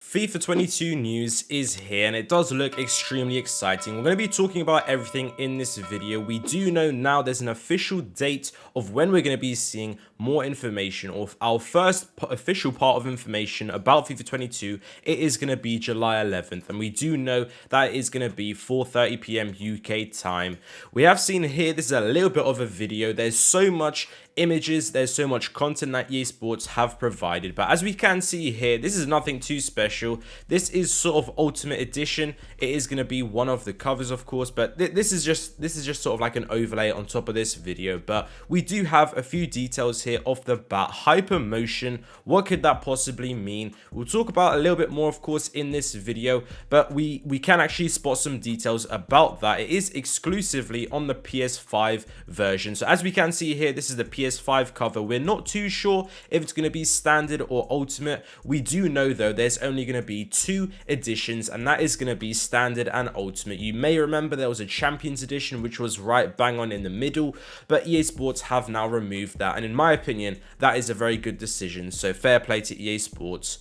FIFA 22 news is here and it does look extremely exciting. We're going to be talking about everything in this video. We do know now there's an official date of when we're going to be seeing more information, or our first official part of information about FIFA 22. It is going to be July 11th, and we do know that it is going to be 4:30 p.m. UK time. We have seen here, this is a little bit of a video. There's so much images, there's so much content that EA Sports have provided, but as we can see here, this is nothing too special. This is sort of Ultimate Edition. It is going to be one of the covers, of course, but this is just sort of like an overlay on top of this video. But we do have a few details here off the bat. Hypermotion, what could that possibly mean? We'll talk about a little bit more, of course, in this video, but we can actually spot some details about that. It is exclusively on the PS5 version. So as we can see here, this is the PS5 cover. We're not too sure if it's going to be standard or ultimate. We do know though there's only going to be two editions, and that is going to be standard and ultimate. You may remember there was a Champions edition which was right bang on in the middle, but EA Sports have now removed that, and in my opinion that is a very good decision, so fair play to EA Sports.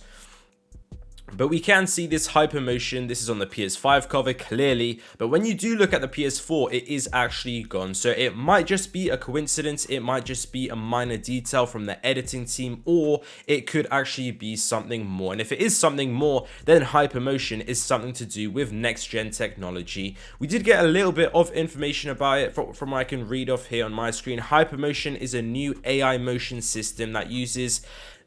But we can see this Hypermotion. This is on the PS5 cover clearly, but when you do look at the PS4, it is actually gone. So it might just be a coincidence, it might just be a minor detail from the editing team, or it could actually be something more. And if it is something more, then Hypermotion is something to do with next gen technology. We did get a little bit of information about it from what I can read off here on my screen. Hypermotion is a new AI motion system that uses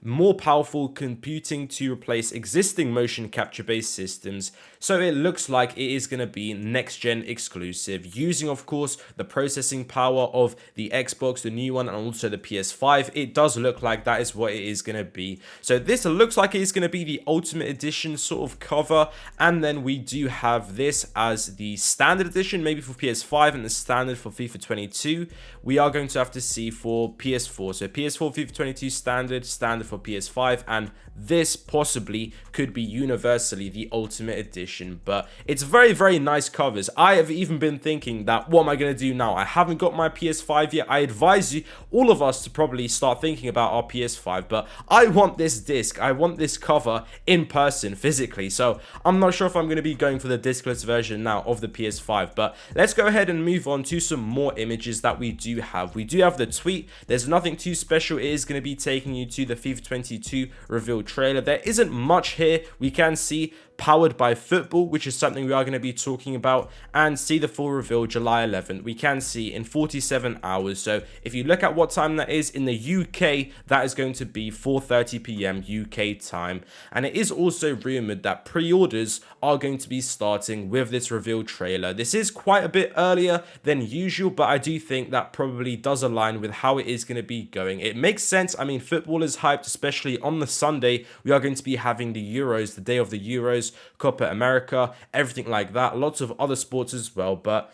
more powerful computing to replace existing motion capture based systems. So it looks like it is going to be next gen exclusive, using of course the processing power of the Xbox, the new one, and also the PS5. It does look like that is what it is going to be. So this looks like it is going to be the Ultimate Edition sort of cover, and then we do have this as the standard edition, maybe for PS5, and the standard for FIFA 22. We are going to have to see for PS4. So PS4 FIFA 22 standard for PS5, and this possibly could be universally the Ultimate Edition. But it's very nice covers. I have even been thinking that, what am I going to do now? I haven't got my PS5 yet. I advise you, all of us, to probably start thinking about our PS5, but I want this disc, I want this cover in person physically. So I'm not sure if I'm going to be going for the discless version now of the PS5, but let's go ahead and move on to some more images that we do have. We do have the tweet. There's nothing too special. It is going to be taking you to the FIFA 22 reveal trailer. There isn't much here. We can see powered by football, which is something we are going to be talking about, and see the full reveal July 11th. We can see in 47 hours. So if you look at what time that is in the UK, that is going to be 4:30 p.m. UK time. And it is also rumored that pre-orders are going to be starting with this reveal trailer. This is quite a bit earlier than usual, but I do think that probably does align with how it is going to be going. It makes sense. I mean, football is hyped, especially on the Sunday. We are going to be having the Euros, the day of the Euros, Copa America, everything like that. Lots of other sports as well, but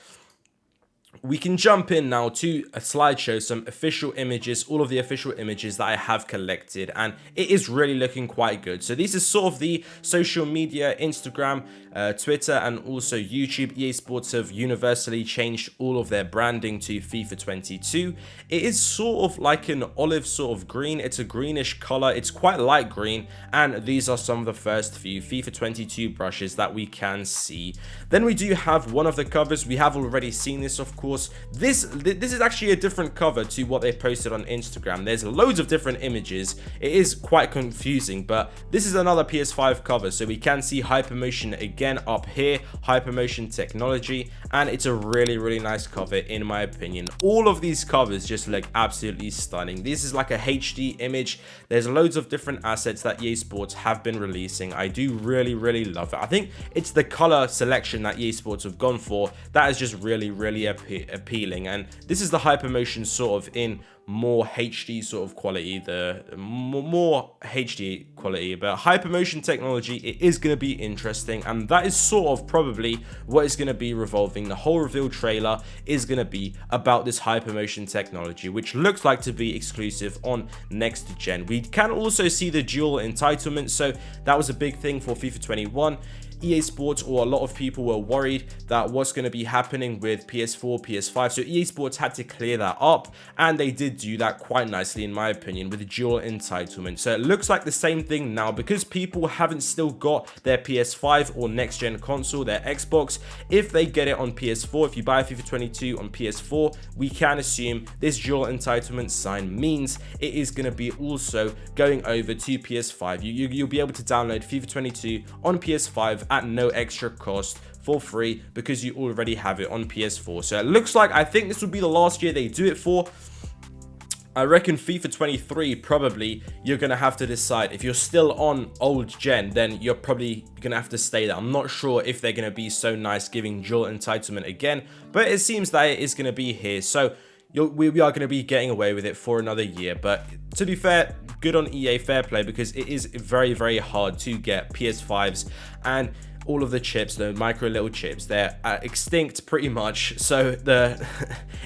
we can jump in now to a slideshow, some official images, all of the official images that I have collected, and it is really looking quite good. So this is sort of the social media, Instagram, Twitter, and also YouTube. EA Sports have universally changed all of their branding to FIFA 22. It is sort of like an olive sort of green. It's a greenish color. It's quite light green, and these are some of the first few FIFA 22 brushes that we can see. Then we do have one of the covers. We have already seen this, of course. This is actually a different cover to what they posted on Instagram. There's loads of different images. It is quite confusing, but this is another PS5 cover. So we can see Hypermotion again up here, Hypermotion technology, and it's a really nice cover in my opinion. All of these covers just look absolutely stunning. This is like a HD image. There's loads of different assets that EA Sports have been releasing. I do really love it. I think it's the color selection that EA Sports have gone for that is just really appealing, and this is the Hypermotion sort of in more HD sort of quality, the more HD quality. But Hypermotion technology, it is going to be interesting, and that is sort of probably what is going to be revolving. The whole reveal trailer is going to be about this Hypermotion technology, which looks like to be exclusive on next gen. We can also see the dual entitlement, so that was a big thing for FIFA 21. EA Sports, or a lot of people were worried that what's going to be happening with PS4, PS5. So EA Sports had to clear that up, and they did do that quite nicely, in my opinion, with dual entitlement. So it looks like the same thing now, because people haven't still got their PS5 or next gen console, their Xbox. If they get it on PS4, if you buy FIFA 22 on PS4, we can assume this dual entitlement sign means it is going to be also going over to PS5. You'll be able to download FIFA 22 on PS5 at no extra cost, for free, because you already have it on PS4. So it looks like, I think this will be the last year they do it for. I reckon FIFA 23, probably you're going to have to decide. If you're still on old gen, then you're probably going to have to stay there. I'm not sure if they're going to be so nice giving dual entitlement again, but it seems that it is going to be here. So we are going to be getting away with it for another year. But to be fair, good on EA, fair play, because it is very, very hard to get PS5s, and all of the chips, the micro little chips, they're extinct pretty much. So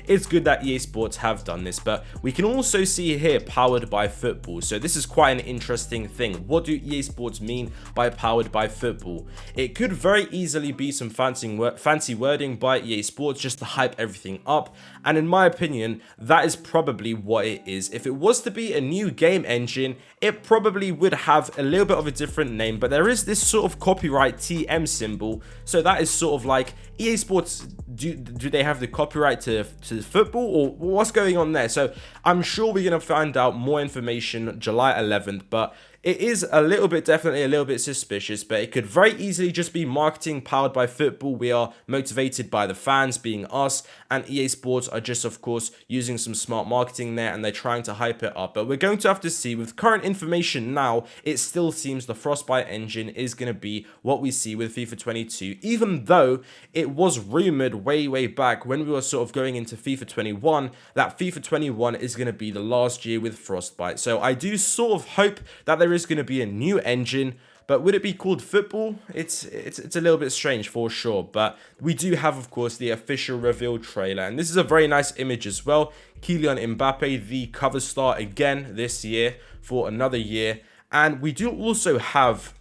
it's good that EA Sports have done this. But we can also see here powered by football. So this is quite an interesting thing. What do EA Sports mean by powered by football? It could very easily be some fancy wording by EA Sports just to hype everything up. And in my opinion, that is probably what it is. If it was to be a new game engine, it probably would have a little bit of a different name, but there is this sort of copyright TM symbol. So that is sort of like EA Sports, do they have the copyright to football, or what's going on there? So I'm sure we're going to find out more information July 11th, but it is definitely a little bit suspicious. But it could very easily just be marketing powered by football. We are motivated by the fans, being us, and EA Sports are just, of course, using some smart marketing there, and they're trying to hype it up. But we're going to have to see. With current information now, it still seems the Frostbite Engine is going to be what we see with FIFA 22, even though it was rumored way back when we were sort of going into FIFA 21 that FIFA 21 is going to be the last year with Frostbite. So I do sort of hope that there is going to be a new engine, but would it be called football? It's a little bit strange for sure. But we do have, of course, the official reveal trailer, and this is a very nice image as well. Kylian Mbappe, the cover star again this year for another year. And we do also have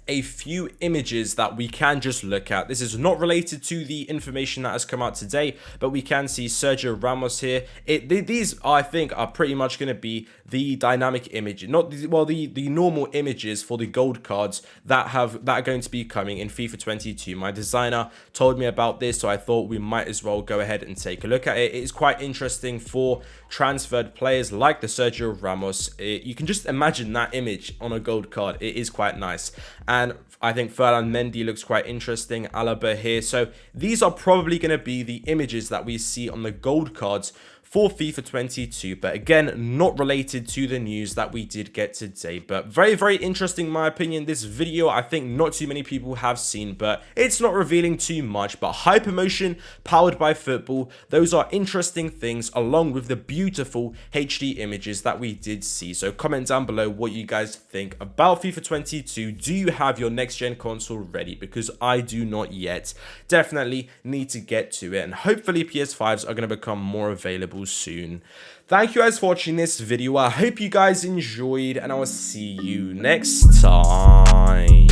a few images that we can just look at. This is not related to the information that has come out today, but we can see Sergio Ramos here. These, I think, are pretty much going to be the dynamic image, the normal images for the gold cards that are going to be coming in FIFA 22. My designer told me about this, so I thought we might as well go ahead and take a look at it. It is quite interesting for transferred players like the Sergio Ramos. You can just imagine that image on a gold card. It is quite nice. And I think Ferland Mendy looks quite interesting. Alaba here. So these are probably going to be the images that we see on the gold cards for FIFA 22, but again, not related to the news that we did get today. But very interesting in my opinion. This video, I think not too many people have seen, but it's not revealing too much. But Hypermotion powered by football, those are interesting things, along with the beautiful HD images that we did see. So comment down below what you guys think about FIFA 22. Do you have your next gen console ready? Because I do not yet. Definitely need to get to it, and hopefully PS5s are going to become more available soon. Thank you guys for watching this video. I hope you guys enjoyed, and I will see you next time.